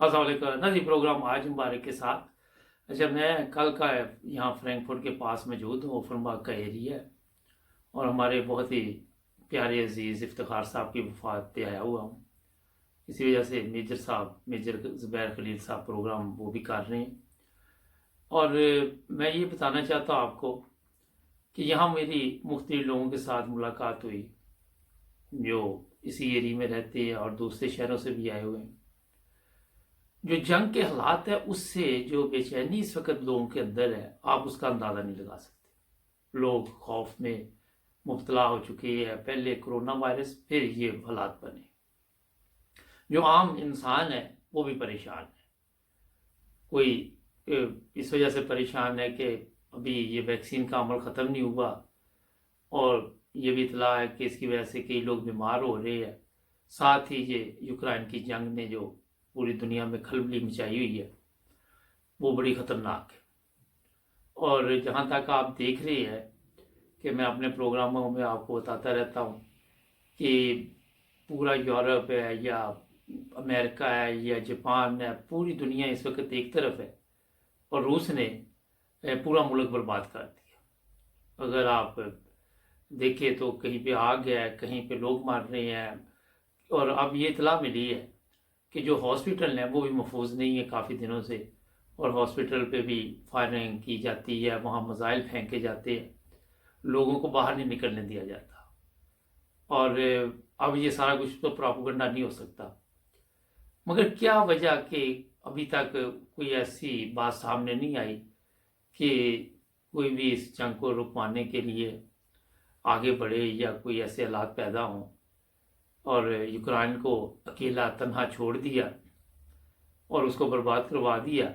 अस्सलाम वालेकुम ना जी। प्रोग्राम आज मुबारक के साथ। अच्छा, मैं कल का यहाँ फ्रैंकफर्ट के पास मौजूद हूँ, ओफनबाग का एरिया है, और हमारे बहुत ही प्यारे अजीज़ इफ्तिखार साहब की वफ़ात पे आया हुआ हूँ। इसी वजह से मेजर ज़ुबैर खलील साहब प्रोग्राम वो भी कर रहे हैं। और मैं ये बताना चाहता हूँ आपको कि यहाँ मेरी मुख्तलिफ लोगों के साथ मुलाकात हुई, जो इसी एरिया में रहते हैं और दूसरे शहरों से भी आए हुए हैं। जो जंग के हालात है, उससे जो बेचैनी इस वक्त लोगों के अंदर है, आप उसका अंदाज़ा नहीं लगा सकते। लोग खौफ में मुब्तला हो चुके हैं। पहले कोरोना वायरस, फिर ये हालात बने। जो आम इंसान है वो भी परेशान है। कोई इस वजह से परेशान है कि अभी ये वैक्सीन का अमल ख़त्म नहीं हुआ, और ये भी इतला है कि इसकी वजह से कई लोग बीमार हो रहे हैं। साथ ही ये यूक्रेन की जंग ने जो पूरी दुनिया में खलबली मचाई हुई है, वो बड़ी ख़तरनाक है। और जहाँ तक आप देख रहे हैं कि मैं अपने प्रोग्रामों में आपको बताता रहता हूँ कि पूरा यूरोप है या अमेरिका है या जापान है, पूरी दुनिया इस वक्त एक तरफ है, और रूस ने पूरा मुल्क बर्बाद कर दिया। अगर आप देखें तो कहीं पे आग है, कहीं पे लोग मार रहे हैं। और अब ये इतला मिली है कि जो हॉस्पिटल हैं वो भी महफूज नहीं है काफ़ी दिनों से, और हॉस्पिटल पे भी फायरिंग की जाती है, वहाँ मिसाइल फेंके जाते हैं, लोगों को बाहर नहीं निकलने दिया जाता। और अब ये सारा कुछ तो प्रोपेगेंडा नहीं हो सकता। मगर क्या वजह कि अभी तक कोई ऐसी बात सामने नहीं आई कि कोई भी इस जंग को रुकवाने के लिए आगे बढ़े, या कोई ऐसे हालात पैदा हों और यूक्रेन को अकेला तन्हा छोड़ दिया और उसको बर्बाद करवा दिया।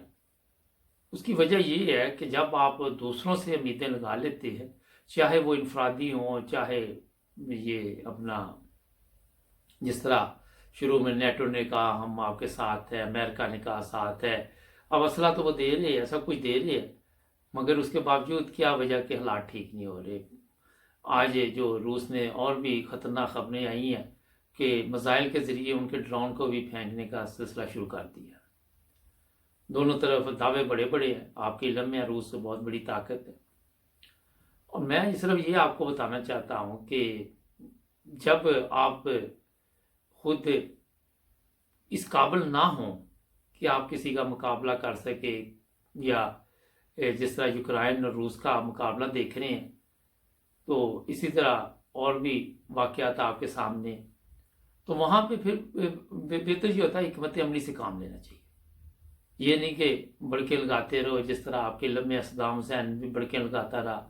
उसकी वजह ये है कि जब आप दूसरों से उम्मीदें लगा लेते हैं, चाहे वो इनफरादी हों, चाहे ये अपना, जिस तरह शुरू में नेटो ने कहा हम आपके साथ है, अमेरिका ने कहा साथ है, अब असला तो वो दे रहे हैं, सब कुछ दे रहे हैं, मगर उसके बावजूद क्या वजह के हालात ठीक नहीं हो रहे। आज जो रूस ने और भी ख़तरनाक खबरें आई हैं कि मिसाइल के ज़रिए उनके ड्रोन को भी फेंकने का सिलसिला शुरू कर दिया। दोनों तरफ दावे बड़े बड़े हैं। आपके इल्म में रूस से बहुत बड़ी ताकत है। और मैं सिर्फ ये आपको बताना चाहता हूँ कि जब आप खुद इस काबिल ना हो कि आप किसी का मुकाबला कर सके, या जिस तरह यूक्रेन और रूस का मुकाबला देख रहे हैं, तो इसी तरह और भी वाक़यात आपके सामने, तो वहाँ पे फिर बेहतर ये होता है हिकमत अमली से काम लेना चाहिए। ये नहीं कि बड़के लगाते रहो, जिस तरह आपके इल्म में सद्दाम हुसैन भी बड़के लगाता रहा,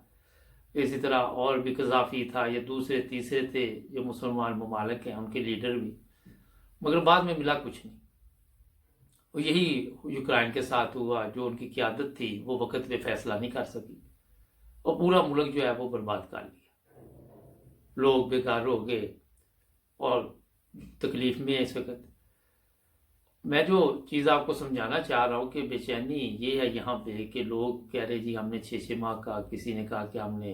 इसी तरह और भी कज़ाफ़ी था, या दूसरे तीसरे थे जो मुसलमान ममालिक हैं उनके लीडर भी, मगर बाद में मिला कुछ नहीं। और यही यूक्रेन के साथ हुआ। जो उनकी क़यादत थी वो वक़्त पे फैसला नहीं कर सकी, और पूरा मुल्क जो है वो बर्बाद कर लिया। लोग बेकार हो गए और तकलीफ़ में है इस वक्त। मैं जो चीज़ आपको समझाना चाह रहा हूँ कि बेचैनी ये है यहाँ पे कि लोग कह रहे जी हमने 6-6 माह का, किसी ने कहा कि हमने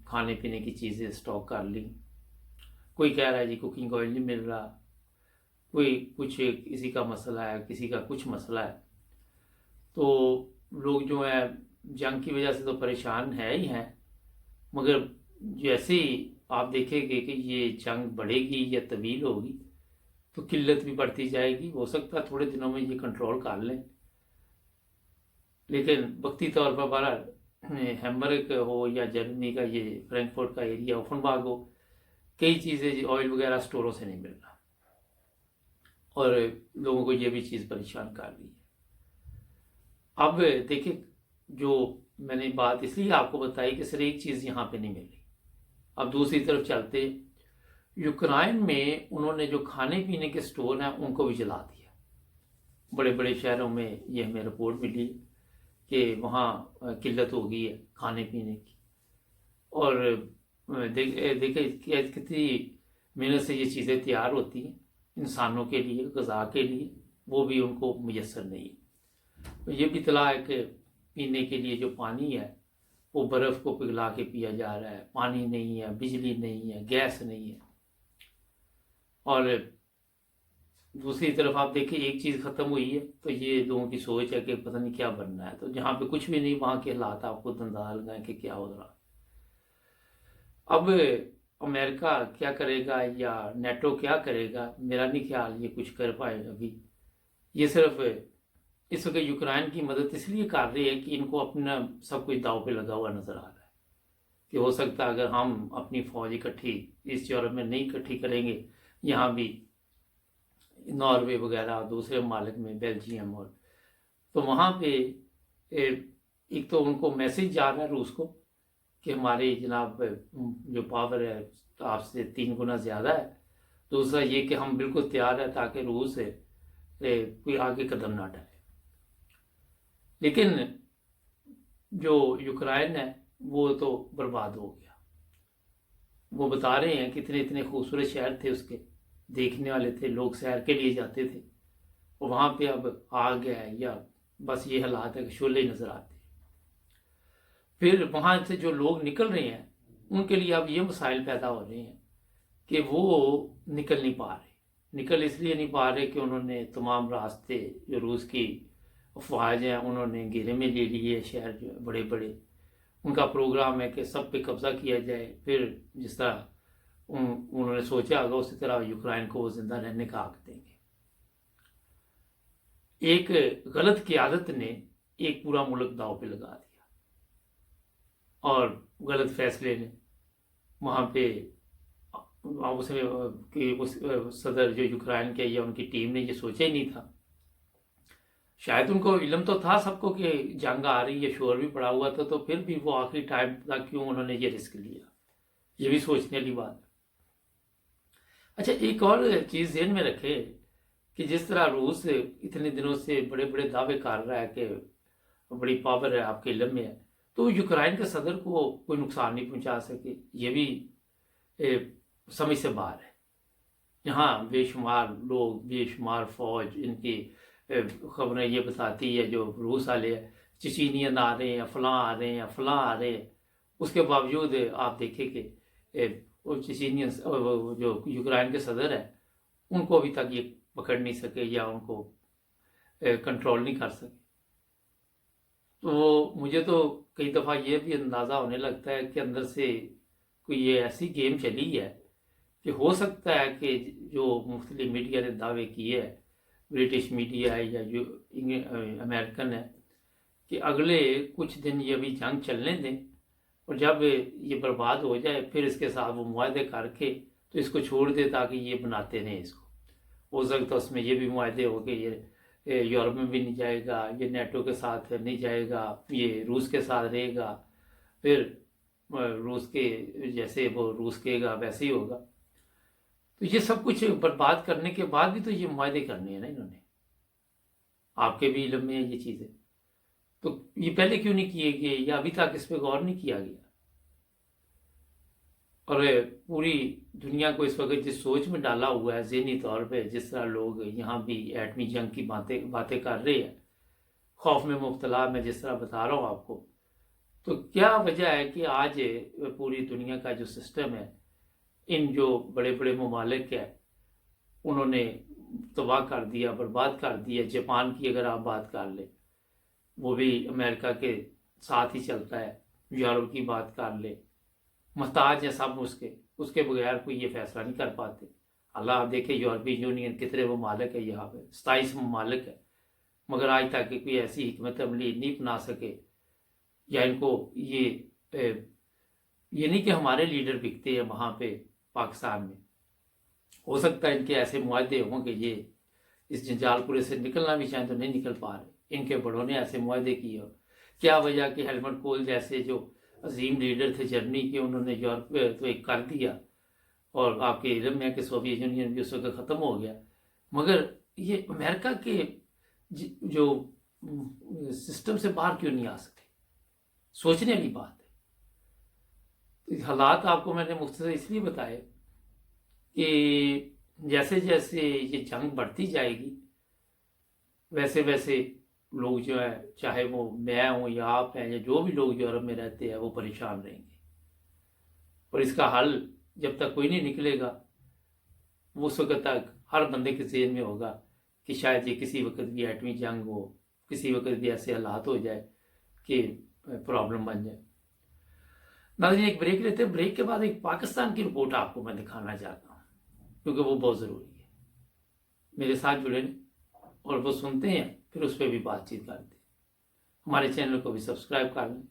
खाने पीने की चीज़ें स्टॉक कर ली, कोई कह रहा है जी कुकिंग ऑयल नहीं मिल रहा, कोई कुछ, किसी का मसला है, किसी का कुछ मसला है। तो लोग जो है जंग की वजह से तो परेशान है ही हैं, मगर जैसे ही आप देखेंगे कि ये जंग बढ़ेगी या तवील होगी तो किल्लत भी बढ़ती जाएगी। हो सकता है थोड़े दिनों में ये कंट्रोल कर लें, लेकिन वक्ती तौर पर बहरहाल हैम्बर्ग हो या जर्मनी का ये फ्रैंकफर्ट का एरिया, ओफनबाग हो, कई चीज़ें ऑयल वगैरह स्टोरों से नहीं मिल रहा, और लोगों को ये भी चीज़ परेशान कर रही है। अब देखिए, जो मैंने बात इसलिए आपको बताई कि सिर्फ एक चीज़ यहाँ पे नहीं मिल रही। अब दूसरी तरफ चलते, यूक्रेन में उन्होंने जो खाने पीने के स्टोर हैं उनको भी जला दिया। बड़े बड़े शहरों में ये हमें रिपोर्ट मिली कि वहाँ किल्लत हो गई है खाने पीने की। और देखिए कितनी मेहनत से ये चीज़ें तैयार होती हैं इंसानों के लिए, ग़िज़ा के लिए, वो भी उनको मुयस्सर नहीं है। तो ये भी इतला है कि पीने के लिए जो पानी है वो बर्फ़ को पिघला के पिया जा रहा है। पानी नहीं है, बिजली नहीं है, गैस नहीं है। और दूसरी तरफ आप देखिए एक चीज़ ख़त्म हुई है तो ये लोगों की सोच है कि पता नहीं क्या बनना है, तो जहाँ पे कुछ भी नहीं वहाँ के हालात आप खुद अंदाजा लगाएं कि क्या हो रहा। अब अमेरिका क्या करेगा या नेटो क्या करेगा, मेरा नहीं ख्याल ये कुछ कर पाए अभी। ये सिर्फ इस वक्त यूक्रेन की मदद इसलिए कर रही है कि इनको अपना सब कुछ दाव पे लगा हुआ नजर आ रहा है कि हो सकता है अगर हम अपनी फौज इकट्ठी इस यूरोप में नहीं इकट्ठी करेंगे, यहाँ भी नॉर्वे वगैरह दूसरे ममालिक में बेल्जियम और, तो वहाँ पे एक तो उनको मैसेज जा रहा है रूस को कि हमारी जनाब जो पावर है आपसे 3 गुना ज़्यादा है। दूसरा ये कि हम बिल्कुल तैयार है ताकि रूस से कोई आगे कदम ना उठाए। लेकिन जो यूक्रेन है वो तो बर्बाद हो गया। वो बता रहे हैं कि इतने इतने खूबसूरत शहर थे उसके, देखने वाले थे, लोग सैर के लिए जाते थे, और वहाँ पे अब आग है या बस ये हालात है कि शोले नज़र आते हैं। फिर वहाँ से जो लोग निकल रहे हैं उनके लिए अब ये मसाइल पैदा हो रहे हैं कि वो निकल नहीं पा रहे। निकल इसलिए नहीं पा रहे कि उन्होंने तमाम रास्ते जो रूस की अफवाज हैं उन्होंने घेरे में ले लिए, शहर जो बड़े बड़े, उनका प्रोग्राम है कि सब पे कब्जा किया जाए। फिर जिस तरह उन्होंने सोचा होगा उसी तरह यूक्रेन को वो जिंदा रहने का हक देंगे। एक गलत क़यादत ने एक पूरा मुल्क दाव पे लगा दिया और गलत फैसले ने वहाँ पे उसमें कि उस सदर जो यूक्रेन के या उनकी टीम ने ये सोचा ही नहीं था। शायद उनको इल्म तो था सबको कि जंग आ रही है, शोर भी पड़ा हुआ था, तो फिर भी वो आखिरी टाइम तक क्यों उन्होंने ये रिस्क लिया, ये भी सोचने वाली बात है। अच्छा, एक और चीज़ ध्यान में रखे कि जिस तरह रूस इतने दिनों से बड़े बड़े दावे कर रहा है कि बड़ी पावर है, आपके इल्म में है, तो यूक्रेन के सदर को कोई नुकसान नहीं पहुंचा सके, ये भी समझ से बाहर है। यहाँ बेशुमार लोग, बेशुमार फौज, इनकी खबरें ये बताती है जो रूस वाले चचीनियन आ रहे हैं, फलां आ रहे हैं, फलां आ रहे हैं, उसके बावजूद आप देखें कि वो चचीनियन जो यूक्रेन के सदर है उनको अभी तक ये पकड़ नहीं सके या उनको कंट्रोल नहीं कर सके। तो मुझे तो कई दफ़ा ये भी अंदाज़ा होने लगता है कि अंदर से कोई ये ऐसी गेम चली है कि हो सकता है कि जो मुख्तलिफ मीडिया ने दावे किए है, ब्रिटिश मीडिया है या जो अमेरिकन है, कि अगले कुछ दिन ये अभी जंग चलने दें और जब ये बर्बाद हो जाए फिर इसके साथ वो मुआहदे करके तो इसको छोड़ दे ताकि ये बनाते रहें इसको। हो सकता है उसमें ये भी मुआहदे हो कि ये यूरोप में भी नहीं जाएगा, ये नेटो के साथ नहीं जाएगा, ये रूस के साथ रहेगा, फिर रूस के जैसे वो रूस कहेगा वैसे ही होगा। तो ये सब कुछ बर्बाद करने के बाद भी तो ये मुआहदे करने हैं ना इन्होंने, आपके भी इल्म में है ये चीज़ें, तो ये पहले क्यों नहीं किए गए या अभी तक इस पर गौर नहीं किया गया। और पूरी दुनिया को इस वक्त जिस सोच में डाला हुआ है ज़हनी तौर पे, जिस तरह लोग यहाँ भी एटमी जंग की बातें कर रहे हैं, खौफ में मुब्तला, मैं जिस तरह बता रहा हूँ आपको, तो क्या वजह है कि आज पूरी दुनिया का जो सिस्टम है, इन जो बड़े बड़े ममालिक है उन्होंने तबाह कर दिया, बर्बाद कर दिया। जापान की अगर आप बात कर ले, वो भी अमेरिका के साथ ही चलता है, यूरोप की बात कर ले, मोहताज है सब उसके बगैर कोई ये फैसला नहीं कर पाते। अल्लाह आप देखे यूरोपीय यूनियन कितने ममालिक है, यहाँ पे 27 ममालिक है, मगर आज तक कोई ऐसी हिकमत अमली नहीं अपना सके या इनको ये नहीं कि हमारे लीडर बिकते हैं वहाँ पे पाकिस्तान में। हो सकता है इनके ऐसे मुआहदे हों कि ये इस जंजालपुरे से निकलना भी चाहें तो नहीं निकल पा रहे, इनके बड़ों ने ऐसे मुआहदे किए हो। क्या वजह कि हेलमट कोल जैसे जो अजीम लीडर थे जर्मनी के, उन्होंने यूरोप तो एक कर दिया, और आपके इल्म में है कि सोवियत यूनियन भी उस वक्त ख़त्म हो गया, मगर ये अमेरिका के जो सिस्टम से बाहर क्यों नहीं आ सके, सोचने वाली बात है। तो हालात आपको मैंने मुख्तसर इसलिए बताए कि जैसे जैसे ये जंग बढ़ती जाएगी वैसे वैसे लोग जो है, चाहे वो मैं हूँ या आप हैं या जो भी लोग यूरोप में रहते हैं, वो परेशान रहेंगे। और इसका हल जब तक कोई नहीं निकलेगा वो उस वक्त तक हर बंदे के ज़हन में होगा कि शायद ये किसी वक्त भी एटमी जंग हो, किसी वक्त भी ऐसे हालात हो जाए कि प्रॉब्लम बन जाए। नाज़रीन, एक ब्रेक लेते हैं। ब्रेक के बाद एक पाकिस्तान की रिपोर्ट आपको मैं दिखाना चाहता हूँ, क्योंकि वो बहुत ज़रूरी है। मेरे साथ जुड़े रहें और वो सुनते हैं, फिर उस पर भी बातचीत करते हैं। हमारे चैनल को भी सब्सक्राइब कर लें।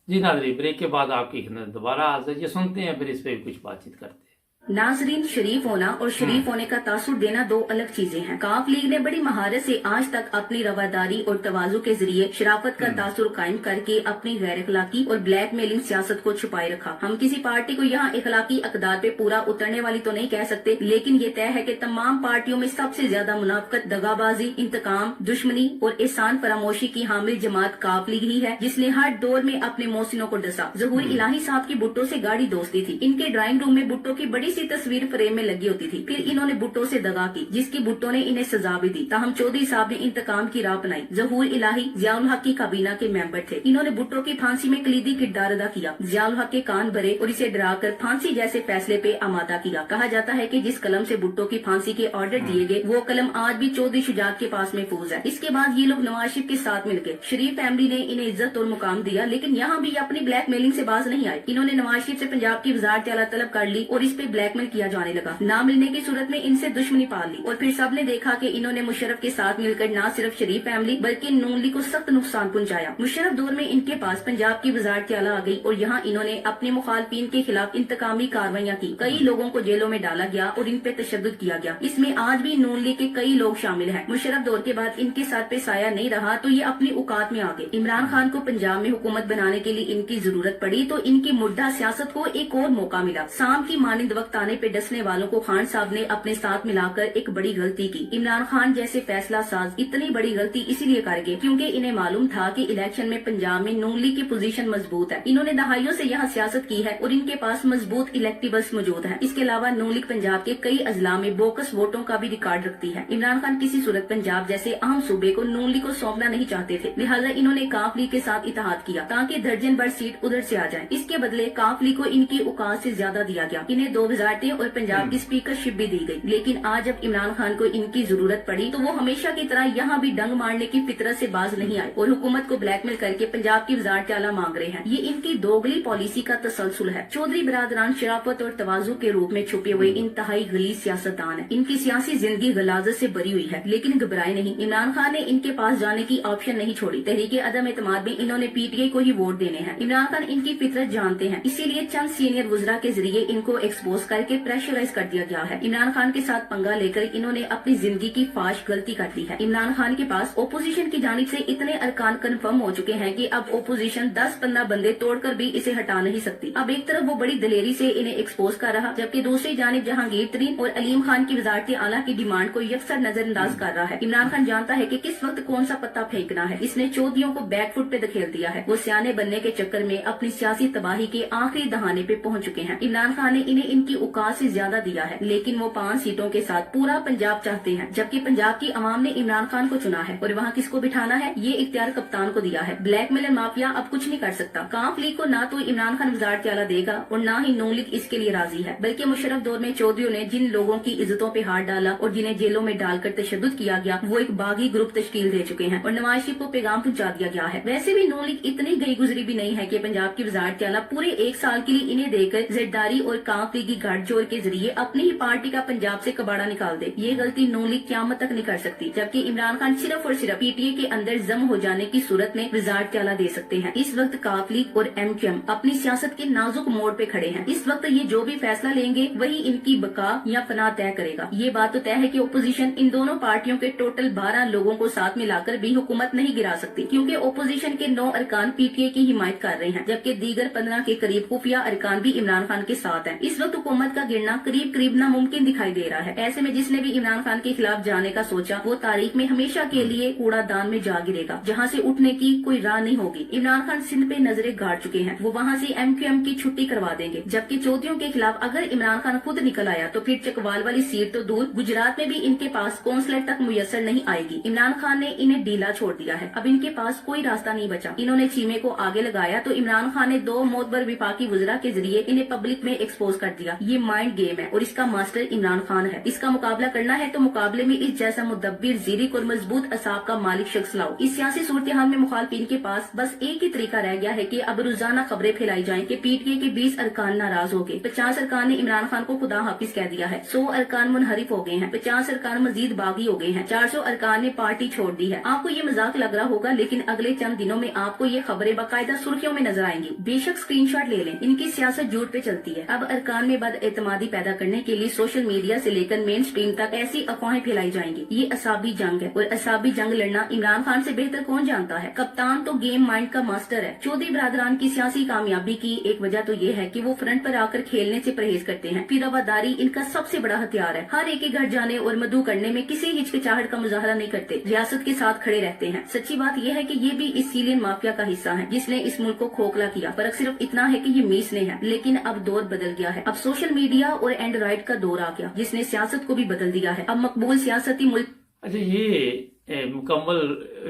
जी नाज़रीन, ब्रेक के बाद आपकी खिदमत दोबारा हाजिर। ये सुनते हैं, फिर इस पर भी कुछ बातचीत करते हैं। नाजरीन, शरीफ होना और शरीफ होने का तासुर देना दो अलग चीजें हैं। काफ लीग ने बड़ी महारत से आज तक अपनी रवादारी और तवाजु के जरिए शराफत का तासुर कायम करके अपनी गैर अखलाकी और ब्लैक मेलिंग सियासत को छुपाए रखा। हम किसी पार्टी को यहाँ अखलाकी अकदार पे पूरा उतरने वाली तो नहीं कह सकते, लेकिन ये तय है कि तमाम पार्टियों में सबसे ज्यादा मुनाफकत, दगाबाजी, इंतकाम, दुश्मनी और एहसान फरामोशी की हामिल जमात काफ लीग ही है, जिसने हर दौर में अपने मोहसिनों को डसा। ज़हूर इलाही साहब की भुट्टो से गाड़ी दोस्ती थी। इनके ड्राइंग रूम में भुट्टो की बड़ी सी तस्वीर फ्रेम में लगी होती थी। फिर इन्होंने भुट्टो से दगा की, जिसकी भुट्टो ने इन्हें सजा भी दी। ताहम चौधरी साहब ने इंतकाम की राह अपनाई। ज़हूर इलाही ज़ियाउल हक की काबीना के मेंबर थे। इन्होंने भुट्टो की फांसी में कलीदी किरदार अदा किया। ज़ियाउल हक के कान भरे और इसे डराकर फांसी जैसे फैसले पे आमादा किया। कहा जाता है कि जिस कलम से भुट्टो की फांसी के ऑर्डर दिए गए, वो कलम आज भी चौधरी शुजात के पास महफूज है। इसके बाद ये लोग नवाज शरीफ के साथ मिलकर शरीफ फैमिली ने इन्हें इज्जत और मुकाम दिया, लेकिन यहाँ भी अपनी ब्लैक मेलिंग से बाज नहीं आए। इन्होंने नवाज शरीफ से पंजाब की वजारत आला तलब कर ली और इस पे ब्लैकमेल किया जाने लगा। ना मिलने की सूरत में इनसे दुश्मनी पाल ली और फिर सबने देखा कि इन्होंने मुशर्रफ के साथ मिलकर न सिर्फ शरीफ फैमिली बल्कि नून लीग को सख्त नुकसान पहुंचाया। मुशर्रफ दौर में इनके पास पंजाब की वजारत आला आ गई और यहाँ इन्होंने अपने मुखालफिन के खिलाफ इंतकामी कार्रवाइयाँ की। कई लोगों को जेलों में डाला गया और इन पे तशद्दुद किया गया। इसमें आज भी नून लीग के कई लोग शामिल हैं। मुशर्रफ दौर के बाद इनके साथ पे साया नहीं रहा तो ये अपनी औकात में आ गए। इमरान खान को पंजाब में हुकूमत बनाने के लिए इनकी जरूरत पड़ी तो इनकी मुर्दा सियासत को एक और मौका मिला। शाम की मानिंद वक्त आने पे डसने वालों को खान साहब ने अपने साथ मिलाकर एक बड़ी गलती की। इमरान खान जैसे फैसला साज इतनी बड़ी गलती इसीलिए कर गए क्योंकि इन्हें मालूम था कि इलेक्शन में पंजाब में नून लीग की पोजीशन मजबूत है। इन्होंने दहाइयों से यहाँ सियासत की है और इनके पास मजबूत इलेक्टिबल्स मौजूद है। इसके अलावा नून लीग पंजाब के कई अजला में बोकस वोटों का भी रिकॉर्ड रखती है। इमरान खान किसी सूरत पंजाब जैसे अहम सूबे को नून लीग को सौंपना नहीं चाहते थे, लिहाजा इन्होंने काफ लीग के साथ इत्तेहाद किया ताकि दर्जन भर सीट उधर से आ जाए। इसके बदले काफ लीग को इनकी औकात से ज्यादा दिया गया। इन्हें 2 वजारतें और पंजाब की स्पीकरशिप भी दी गई। लेकिन आज जब इमरान खान को इनकी जरूरत पड़ी तो वो हमेशा की तरह यहाँ भी डंग मारने की फितरत से बाज नहीं आए और हुकूमत को ब्लैकमेल करके पंजाब की वजारत आला मांग रहे हैं। ये इनकी दोगली पॉलिसी का तसलसल है। चौधरी बरादरान शराफत और तवाजु के रूप में छुपे हुए इंतहाई गलीज सियासतदान है। इनकी सियासी जिंदगी गलाजत से भरी हुई है, लेकिन घबराए नहीं। इमरान खान ने इनके पास जाने की ऑप्शन नहीं छोड़ी। तहरीके अदम एतमाद में इन्होंने पीटीआई को ही वोट देने हैं। इमरान खान इनकी फितरत जानते हैं, इसीलिए चंद सीनियर वज़रा के जरिए इनको एक्सपोज करके प्रेशराइज कर दिया गया है। इमरान खान के साथ पंगा लेकर इन्होंने अपनी जिंदगी की फाश गलती कर दी है। इमरान खान के पास ओपोजिशन की जानिब से इतने अरकान कन्फर्म हो चुके हैं कि अब ओपोजिशन 10-15 बंदे तोड़कर भी इसे हटा नहीं सकती। अब एक तरफ वो बड़ी दलेरी से इन्हें एक्सपोज कर रहा, जबकि दूसरी जानिब जहांगीर तरीन और अलीम खान की वजारत आला की डिमांड को यकसर नजरअंदाज कर रहा है। इमरान खान जानता है कि किस वक्त कौन सा पत्ता फेंकना है। इसने चौधरियों को बैकफुट पे धकेल दिया है। वो सियाने बनने के चक्कर में अपनी सियासी तबाही के आखिरी दहाने पे पहुंच चुके हैं। इमरान खान ने इन्हें इनकी औकात से ज्यादा दिया है, लेकिन वो 5 सीटों के साथ पूरा पंजाब चाहते हैं, जबकि पंजाब की आवाम ने इमरान खान को चुना है और वहाँ किसको बिठाना है ये इख्तियार कप्तान को दिया है। ब्लैकमेलर माफिया अब कुछ नहीं कर सकता। काफ लीग को ना तो इमरान खान वजारत आला देगा और ना ही नून लीग इसके लिए राजी है, बल्कि मुशर्रफ दौर में चौधरियों ने जिन लोगों की इज्जतों पे हाथ डाला और जिन्हें जेलों में डालकर तशद्दुद किया गया, वो एक बागी ग्रुप तश्कील दे चुके हैं और नवाज शरीफ को पैगाम पहुंचा दिया गया है। वैसे भी नून लीग इतनी गई गुजरी भी नहीं है कि पंजाब की वजारत आला पूरे 1 साल के लिए इन्हें देकर जरदारी और काफ लीग की गठजोड़ के जरिए अपनी ही पार्टी का पंजाब से कबाड़ा निकाल दे। ये गलती नून लीग क़यामत तक नहीं कर सकती, जबकि इमरान खान सिर्फ और सिर्फ पीटीए के अंदर जम हो जाने की सूरत में वजारत आला दे सकते हैं। इस वक्त काफ लीग और एमक्यूएम अपनी सियासत के नाजुक मोड़ पे खड़े हैं। इस वक्त ये जो भी फैसला लेंगे वही इनकी बका या फना तय करेगा। ये बात तो तय है कि ओपोजिशन इन दोनों पार्टियों के टोटल 12 लोगों को साथ मिलाकर भी हुकूमत नहीं गिरा सकती, क्योंकि ओपोजिशन के 9 अरकान पीटीए की हिमायत कर रहे हैं, जबकि दीगर 15 के करीब खुफिया अरकान भी इमरान खान के साथ हैं। इस वक्त हुकूमत का गिरना करीब करीब नामुमकिन दिखाई दे रहा है। ऐसे में जिसने भी इमरान खान के खिलाफ जाने का सोचा वो तारीख में हमेशा के लिए कूड़ादान में जा गिरेगा, जहाँ से उठने की कोई राह नहीं होगी। इमरान खान सिंध पे नजरें गाड़ चुके हैं, वो वहाँ से एमक्यूएम की छुट्टी करवा देंगे, जबकि चौधरियों के खिलाफ अगर इमरान खान खुद निकल आया तो फिर चकवाल वाली सीट तो दूर, गुजरात में भी इनके पास कौंसलर तक मुयसर नहीं आएगी। इमरान खान ने इन्हें ढीला छोड़ दिया है, अब इनके पास कोई रास्ता नहीं बचा। इन्होंने चीमे को आगे लगाया तो इमरान खान ने 2 मोतबर विफाकी वज़रा के जरिए इन्हें पब्लिक में एक्सपोज कर दिया। ये माइंड गेम है और इसका मास्टर इमरान खान है। इसका मुकाबला करना है तो मुकाबले में इस जैसा मुदब्बिर, ज़ीरिक और मजबूत असाब का मालिक शख्स लाओ। इस सियासी सूरत हाल में मुखालफिन के पास बस एक ही तरीका रह गया है कि अब रोजाना खबरें फैलाई जाएं कि पीटीए के 20 अरकान नाराज हो गए, 50 अरकान ने इमरान खान को खुदा हाफिज कह दिया है, 100 अरकान मुनहरिफ हो गए हैं, 50 अरकान मजीद बागी हो गए हैं, 400 अरकान ने पार्टी छोड़ दी है। आपको ये मजाक लग रहा होगा, लेकिन अगले चंद दिनों में आपको ये खबरें बाकायदा सुर्खियों में नजर आएंगी। बेशक स्क्रीनशॉट ले लें, इनकी सियासत झूठ पे चलती है। अब अरकान में बदएतमादी पैदा करने के लिए सोशल मीडिया से लेकर मेन स्ट्रीम तक ऐसी अफवाहें फैलाई जाएंगी। ये असाबी जंग है और असाबी जंग लड़ना इमरान खान से बेहतर कौन जानता है। कप्तान तो गेम माइंड का मास्टर है। चौधरी बरादरान की सियासी कामयाबी की एक वजह तो ये है कि वो फ्रंट पर आकर खेलने से परहेज करते हैं। फिर रवादारी इनका सबसे बड़ा हथियार है। हर एक के घर जाने और मदू करने में किसी हिचकिचाहट का मुजाहरा नहीं करते, रियासत के साथ खड़े रहते हैं। सच्ची बात यह है कि ये भी इस सीलियन माफिया का हिस्सा है जिसने इस मुल्क को खोखला किया। फर्क सिर्फ इतना है कि ये मीस ने है, लेकिन अब दौर बदल गया है। अब सोशल मीडिया और एंड्रॉइड का दौर आ गया जिसने सियासत को भी बदल दिया है। अब मकबूल सियासती मुल्क। अच्छा, ये मुकम्मल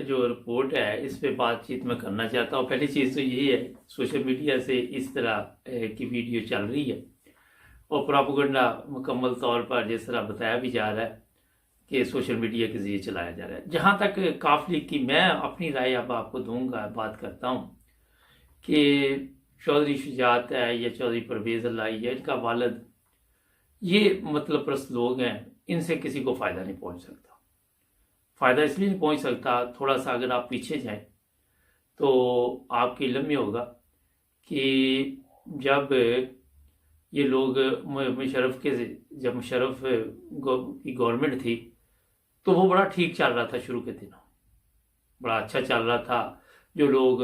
जो रिपोर्ट है इस पे बातचीत मैं करना चाहता हूँ। पहली चीज़ तो यही है, सोशल मीडिया से इस तरह की वीडियो चल रही है और प्रोपेगेंडा मुकम्मल तौर पर जिस तरह बताया भी जा रहा है कि सोशल मीडिया के जरिए चलाया जा रहा है। जहाँ तक काफ लीग की मैं अपनी राय अब आपको दूंगा, बात करता हूँ कि चौधरी शुजात है या चौधरी परवेज़ अल्लाई है, इनका वालिद, ये मतलब प्रस्त लोग हैं, इनसे किसी को फ़ायदा नहीं पहुँच सकता। फ़ायदा इसलिए नहीं पहुँच सकता, थोड़ा सा अगर आप पीछे जाएं तो आपके इल्म में होगा कि जब ये लोग मुशर्रफ के, जब मुशर्रफ की गवर्नमेंट थी तो वो बड़ा ठीक चल रहा था, शुरू के दिनों बड़ा अच्छा चल रहा था। जो लोग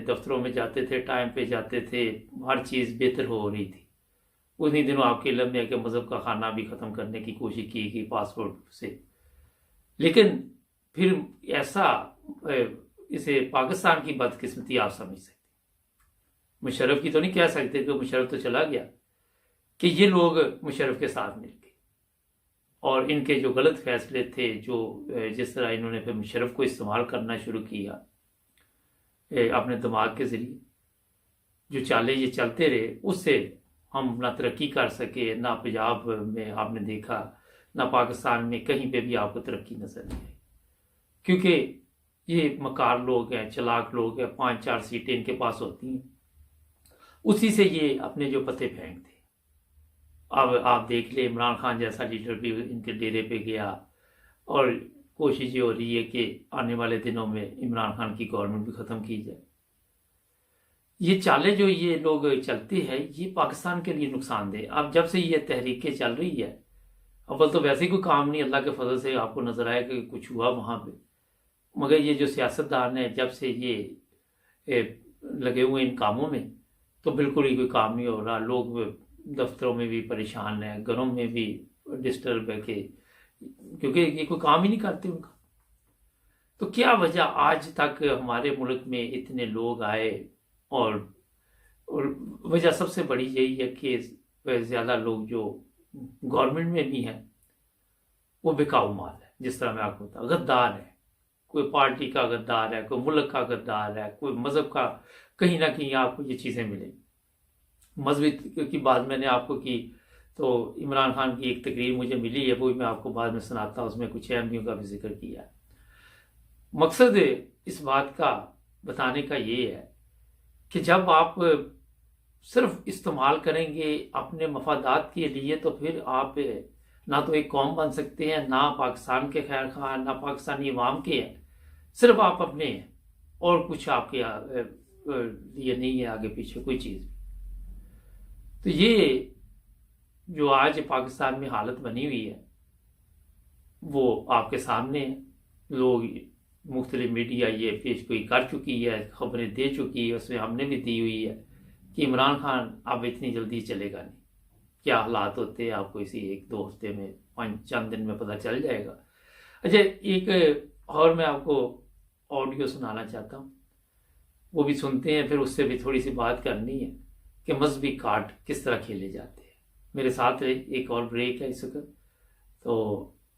दफ्तरों में जाते थे, टाइम पे जाते थे, हर चीज़ बेहतर हो रही थी। उन्हीं दिनों आपके इल्म में है कि मज़हब का खाना भी ख़त्म करने की कोशिश की गई पासपोर्ट से। लेकिन फिर ऐसा, इसे पाकिस्तान की बदकिस्मती आप समझ सकते। मुशर्रफ की तो नहीं कह सकते कि मुशर्रफ तो चला गया, कि ये लोग मुशर्रफ के साथ मिल गए और इनके जो गलत फैसले थे, जो जिस तरह इन्होंने फिर मुशर्रफ को इस्तेमाल करना शुरू किया अपने दिमाग के ज़रिए, जो चाले ये चलते रहे, उससे हम ना तरक्की कर सके, ना पंजाब में आपने देखा, ना पाकिस्तान में कहीं पे भी आपको तरक्की नजर नहीं आई, क्योंकि ये मकार लोग हैं, चलाक लोग हैं। 5-4 सीटें इनके पास होती हैं, उसी से ये अपने जो पत्ते फेंकते। अब आप देख ले, इमरान खान जैसा लीडर भी इनके डेरे पे गया और कोशिश ये हो रही है कि आने वाले दिनों में इमरान खान की गवर्नमेंट भी ख़त्म की जाए। ये चालें जो ये लोग चलते हैं, ये पाकिस्तान के लिए नुकसानदेह। अब जब से ये तहरीकें चल रही है, अव्वल तो वैसे ही कोई काम नहीं, अल्लाह के फजल से आपको नज़र आया कि कुछ हुआ वहाँ पे, मगर ये जो सियासतदान है जब से ये लगे हुए इन कामों में, तो बिल्कुल ही कोई काम नहीं हो रहा। लोग दफ्तरों में भी परेशान हैं, घरों में भी डिस्टर्ब है कि क्योंकि ये कोई काम ही नहीं करते उनका। तो क्या वजह आज तक हमारे मुल्क में इतने लोग आए, और वजह सबसे बड़ी यही है कि ज़्यादा लोग जो गवर्नमेंट में भी हैं वो बेकाबू माल है। जिस तरह मैं आपको बताऊँ, गद्दार है, कोई पार्टी का गद्दार है, कोई मुल्क का गद्दार है, कोई मज़हब का, कहीं ना कहीं आपको ये चीज़ें मिलेंगी। मजहबी की बात मैंने आपको की, तो इमरान खान की एक तकरीर मुझे मिली है, वो भी मैं आपको बाद में सुनाता हूँ। उसमें कुछ अहमियों का भी जिक्र किया है। मकसद इस बात का बताने का ये है कि जब आप सिर्फ इस्तेमाल करेंगे अपने मफादात के लिए, तो फिर आप ना तो एक कौम बन सकते हैं, ना पाकिस्तान के खैर खा, ना पाकिस्तानी अवाम के हैं, सिर्फ आप अपने हैं और कुछ आपके लिए नहीं है आगे पीछे कोई चीज़। तो ये जो आज पाकिस्तान में हालत बनी हुई है वो आपके सामने है। लोग मुख्तलिफ मीडिया ये पेश गोई कर चुकी है, खबरें दे चुकी है, उसमें हमने भी दी हुई है कि इमरान खान अब इतनी जल्दी चलेगा नहीं। क्या हालात होते हैं आपको इसी 1-2 हफ्ते में, 5 दिन में पता चल जाएगा। अच्छा, एक और मैं आपको ऑडियो सुनाना चाहता हूँ, वो भी सुनते हैं, फिर उससे भी थोड़ी सी बात करनी है कि मजहबी कार्ड किस तरह खेले जाते हैं। मेरे साथ एक और ब्रेक है इस वक्त, तो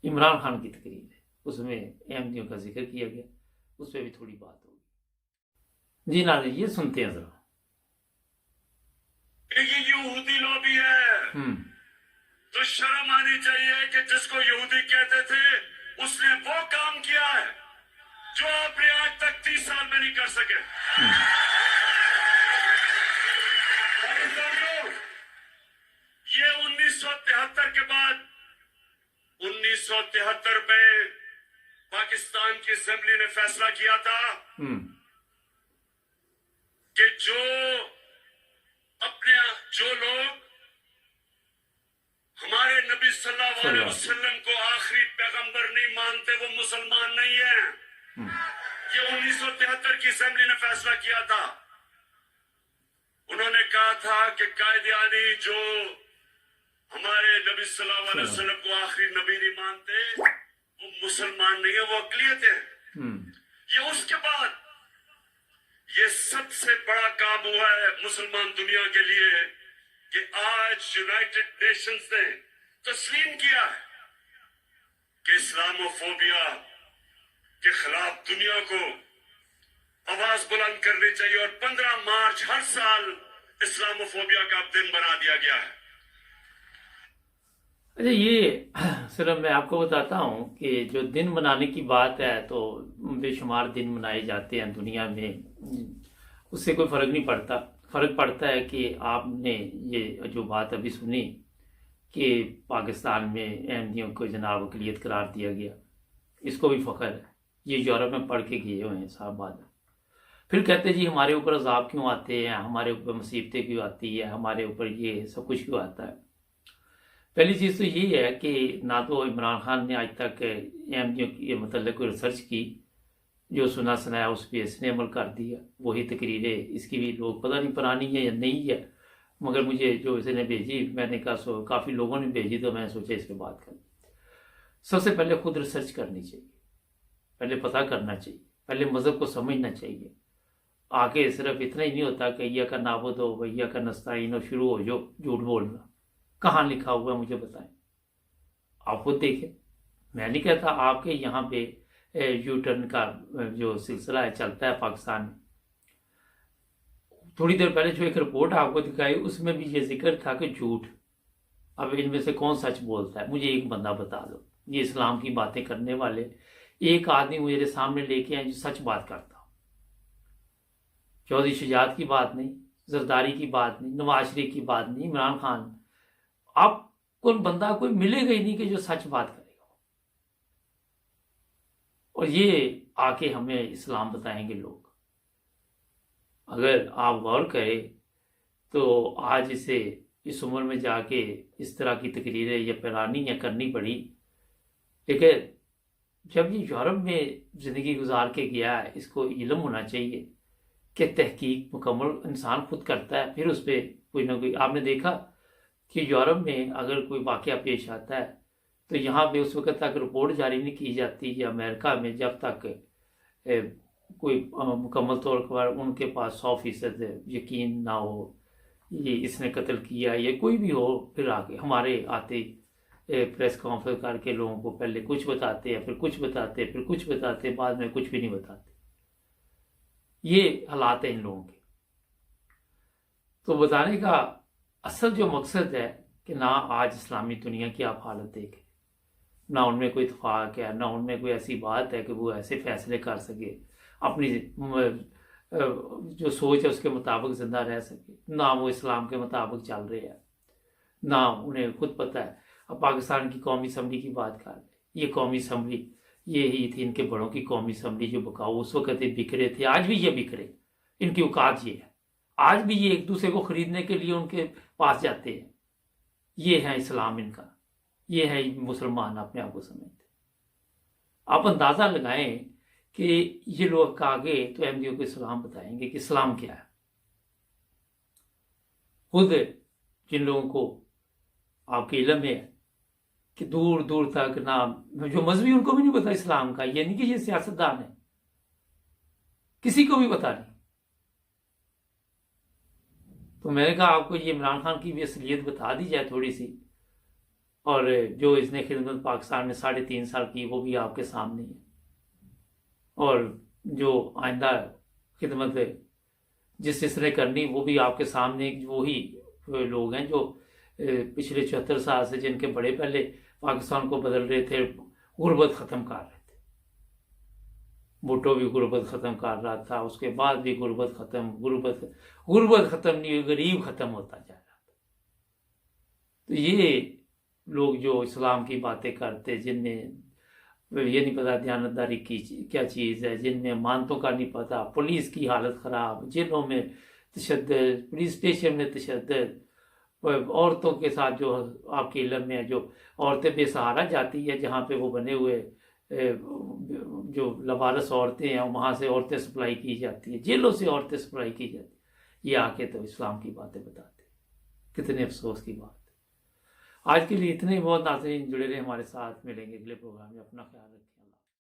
इमरान खान की तकरीर है, उसमें अहमदियों का जिक्र किया गया, उस पर भी थोड़ी बात होगी। जी नाज़रीन, ये सुनते हैं जरा। ये यहूदी लॉबी है, तो शर्म आनी चाहिए कि जिसको यहूदी कहते थे उसने वो काम किया है जो आपने आज तक 30 साल में नहीं कर सके। ये 1973 के बाद 1973 में पाकिस्तान की असेंबली ने फैसला किया था कि जो लोग हमारे नबी सल्लल्लाहु अलैहि वसल्लम को आखिरी पैगंबर नहीं मानते वो मुसलमान नहीं है। ये 1973 की असेंबली ने फैसला किया था। उन्होंने कहा था कि कायदियानी जो हमारे नबी सल्लल्लाहु अलैहि वसल्लम को आखिरी नबी नहीं मानते वो मुसलमान नहीं है, वो अक़लियत है। ये उसके बाद ये सबसे बड़ा काम हुआ है मुसलमान दुनिया के लिए कि आज यूनाइटेड नेशंस ने तस्लीम किया है कि इस्लामोफोबिया के खिलाफ दुनिया को आवाज बुलंद करनी चाहिए और 15 मार्च हर साल इस्लामोफोबिया का दिन बना दिया गया है। अच्छा, ये सिर्फ मैं आपको बताता हूँ कि जो दिन मनाने की बात है तो बेशुमार दिन मनाए जाते हैं दुनिया में, उससे कोई फ़र्क नहीं पड़ता। फ़र्क पड़ता है कि आपने ये जो बात अभी सुनी कि पाकिस्तान में अहमदियों को जनाब अक़लियत करार दिया गया, इसको भी फ़ख्र है। ये यूरोप में पढ़ के गए हुए हैं साहब बाद। फिर कहते जी हमारे ऊपर अज़ाब क्यों आते हैं, हमारे ऊपर मुसीबतें क्यों आती है, हमारे ऊपर ये सब कुछ क्यों आता है। पहली चीज़ तो ये है कि ना तो इमरान खान ने आज तक अहमदियों के मतलब कोई रिसर्च की, जो सुना सुनाया उस पर इसने अमल कर दिया। वही तकरीरें इसकी भी लोग पता नहीं पुरानी है या नहीं है, मगर मुझे जो इसने भेजी मैंने कहा काफ़ी लोगों ने भेजी, तो मैंने सोचा इस पर बात कर। सबसे पहले खुद रिसर्च करनी चाहिए, पहले पता करना चाहिए, पहले मज़हब को समझना चाहिए। आगे सिर्फ इतना ही नहीं होता कि या का नाबुद हो भैया का नस्ताइन हो, शुरू हो जो झूठ बोलना। कहाँ लिखा हुआ है मुझे बताएं, आप खुद देखें। मैं नहीं कहता आपके यहाँ पे यू टर्न का जो सिलसिला है चलता है पाकिस्तान में। थोड़ी देर पहले जो एक रिपोर्ट आपको दिखाई उसमें भी ये जिक्र था कि झूठ। अब इनमें से कौन सच बोलता है, मुझे एक बंदा बता दो। ये इस्लाम की बातें करने वाले एक आदमी मेरे सामने लेके आए जो सच बात करता हो। चौधरी शुजात की बात नहीं, जरदारी की बात नहीं, नवाज शरीफ की बात नहीं, इमरान खान। आप कोई बंदा कोई मिलेगा ही नहीं कि जो सच बात करेगा। और ये आके हमें इस्लाम बताएंगे लोग। अगर आप गौर करें तो आज इसे इस उम्र में जाके इस तरह की तकरीरें या पिलानी या करनी पड़ी। लेकिन जब ये यूरोप में ज़िंदगी गुजार के गया है, इसको इल्म होना चाहिए कि तहकीक मुकम्मल इंसान खुद करता है, फिर उस पर कोई ना कोई। आपने देखा कि यूरोप में अगर कोई वाक़या पेश आता है तो यहाँ पे उस वक्त तक रिपोर्ट जारी नहीं की जाती, या अमेरिका में जब तक कोई मुकम्मल तौर पर उनके पास 100% यकीन ना हो یہ اس نے قتل کیا، یا کوئی بھی ہو، پھر آگے ہمارے آتے پریس کانفرنس کر کے لوگوں کو پہلے کچھ بتاتے ہیں، پھر کچھ بتاتے ہیں، پھر کچھ بتاتے ہیں، بعد میں کچھ بھی نہیں بتاتے۔ یہ حالات ہیں ان لوگوں کے۔ تو بتانے کا اصل جو مقصد ہے کہ نہ آج اسلامی دنیا کی آپ حالت دیکھیں، نہ ان میں کوئی اتفاق ہے، نہ ان میں کوئی ایسی بات ہے کہ وہ ایسے فیصلے کر سکے، اپنی جو سوچ ہے اس کے مطابق زندہ رہ سکے، نہ وہ اسلام کے مطابق چل رہے ہیں، نہ انہیں خود پتہ ہے۔ اب پاکستان کی قومی اسمبلی کی بات کر رہے، یہ قومی اسمبلی یہی تھی ان کے بڑوں کی قومی اسمبلی جو بکاؤ اس وقت یہ بکھرے تھے، آج بھی یہ بکھرے، ان کی اوقات یہ ہے، آج بھی یہ ایک دوسرے کو خریدنے کے لیے ان کے پاس جاتے ہیں۔ یہ ہے اسلام ان کا، یہ ہے مسلمان اپنے آپ کو سمجھتے۔ آپ اندازہ لگائیں کہ یہ لوگ آگے تو احمدیوں کو اسلام بتائیں گے کہ اسلام کیا ہے۔ خود جن لوگوں کو آپ کے علم میں ہے کہ دور دور تک نہ جو مذہبی ان کو بھی نہیں پتا اسلام کا، یہ نہیں کہ یہ سیاستدان ہے، کسی کو بھی پتا نہیں۔ تو میں نے کہا آپ کو یہ عمران خان کی بھی اصلیت بتا دی جائے تھوڑی سی، اور جو اس نے خدمت پاکستان میں 3.5 سال کی وہ بھی آپ کے سامنے ہے، اور جو آئندہ خدمت جس نے کرنی وہ بھی آپ کے سامنے۔ وہی لوگ ہیں جو پچھلے 74 سال سے جن کے بڑے پہلے پاکستان کو بدل رہے تھے، غربت ختم کر رہے تھے۔ بھٹو بھی غربت ختم کر رہا تھا، اس کے بعد بھی غربت ختم نہیں ہوئی، غریب ختم ہوتا جا رہا تھا۔ تو یہ لوگ جو اسلام کی باتیں کرتے، جن میں یہ نہیں پتا دیانتداری کی کیا چیز ہے، جن میں امانتوں کا نہیں پتا، پولیس کی حالت خراب، جیلوں میں تشدد، پولیس اسٹیشن میں تشدد، عورتوں کے ساتھ جو آپ کے علم میں ہے، جو عورتیں بے سہارا جاتی ہے جہاں پہ وہ بنے ہوئے جو لوارس عورتیں ہیں وہاں سے عورتیں سپلائی کی جاتی ہیں، جیلوں سے عورتیں سپلائی کی جاتی ہیں، یہ آ کے تو اسلام کی باتیں بتاتے ہیں۔ کتنے افسوس کی بات ہے۔ آج کے لیے اتنے ہی بہت، ناظرین جڑے رہے ہمارے ساتھ، ملیں گے اگلے پروگرام میں، اپنا خیال رکھیں۔